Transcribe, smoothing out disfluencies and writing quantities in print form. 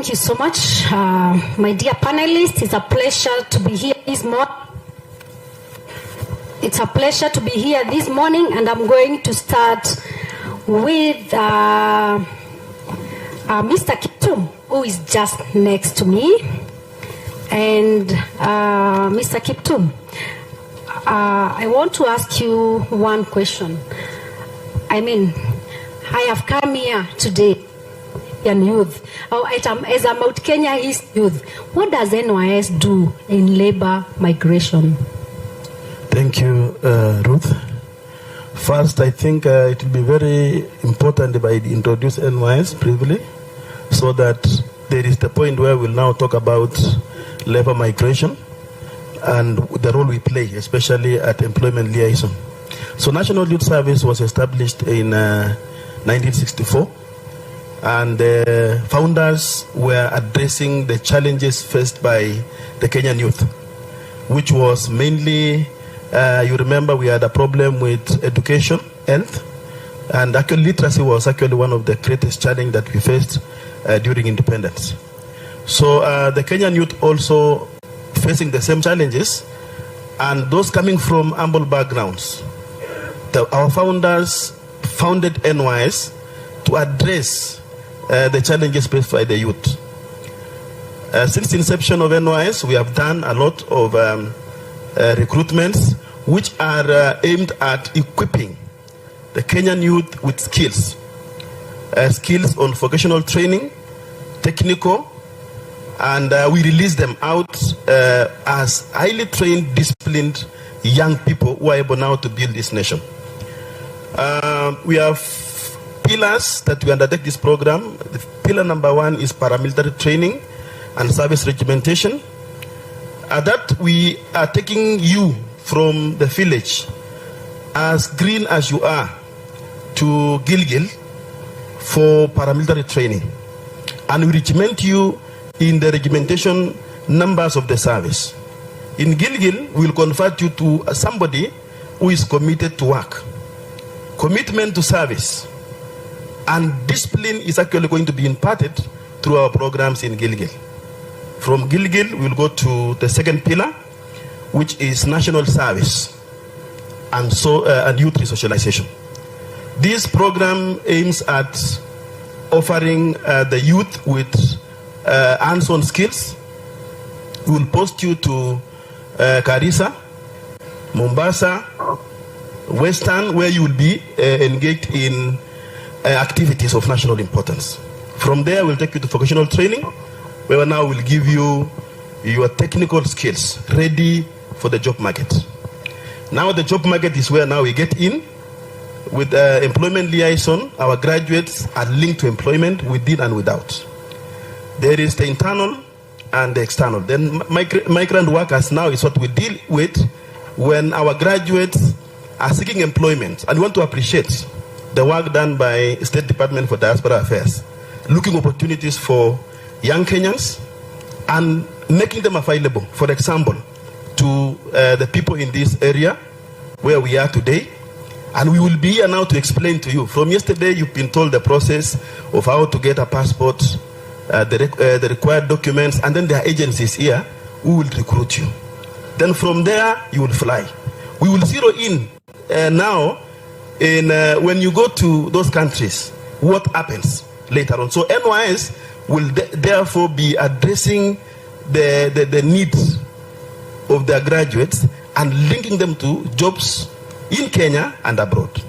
Thank you so much, my dear panelists. It's a pleasure to be here this morning. It's a pleasure to be here this morning, and I'm going to start with Mr. Kiptum, who is just next to me. And Mr. Kiptum, I want to ask you one question. I have come here today, young youth, as a Mount Kenya East youth. What does NYS do in labor migration? Thank you, Ruth. First, I think it will be very important if I introduce NYS briefly, so that there is the point where we'll now talk about labor migration and the role we play, especially at employment liaison. So National Youth Service was established in 1964, and the founders were addressing the challenges faced by the Kenyan youth, which was mainly, you remember we had a problem with education, health, and actually literacy was actually one of the greatest challenges that we faced during independence. So the Kenyan youth also facing the same challenges, and those coming from humble backgrounds. Our founders founded NYS to address the challenges faced by the youth. Since the inception of NYS, we have done a lot of recruitments which are aimed at equipping the Kenyan youth with skills. Skills on vocational training, technical, and we release them out as highly trained, disciplined young people who are able now to build this nation. We have pillars that we undertake this program. The pillar number 1 is paramilitary training and service regimentation. That we are taking you from the village, as green as you are, to Gilgil for paramilitary training. And we regiment you in the regimentation numbers of the service. In Gilgil, we will convert you to somebody who is committed to work. Commitment to service and discipline is actually going to be imparted through our programs in Gilgil. From Gilgil, we will go to the second pillar, which is national service and youth resocialization. This program aims at offering the youth with hands-on skills. We will post you to Garissa, Mombasa, Western, where you will be engaged in activities of national importance. From there, we'll take you to vocational training, where now we'll give you your technical skills ready for the job market. Now the job market is where now we get in. With employment liaison, our graduates are linked to employment within and without. There is the internal and the external. Then migrant workers now is what we deal with when our graduates are seeking employment, and we want to appreciate the work done by State Department for Diaspora Affairs, looking opportunities for young Kenyans and making them available, for example, to the people in this area where we are today. And we will be here now to explain to you. From yesterday, you've been told the process of how to get a passport, the required documents, and then there are agencies here who will recruit you. Then from there, you will fly. We will zero in now in when you go to those countries, what happens later on. So NYS will therefore be addressing the needs of their graduates and linking them to jobs in Kenya and abroad.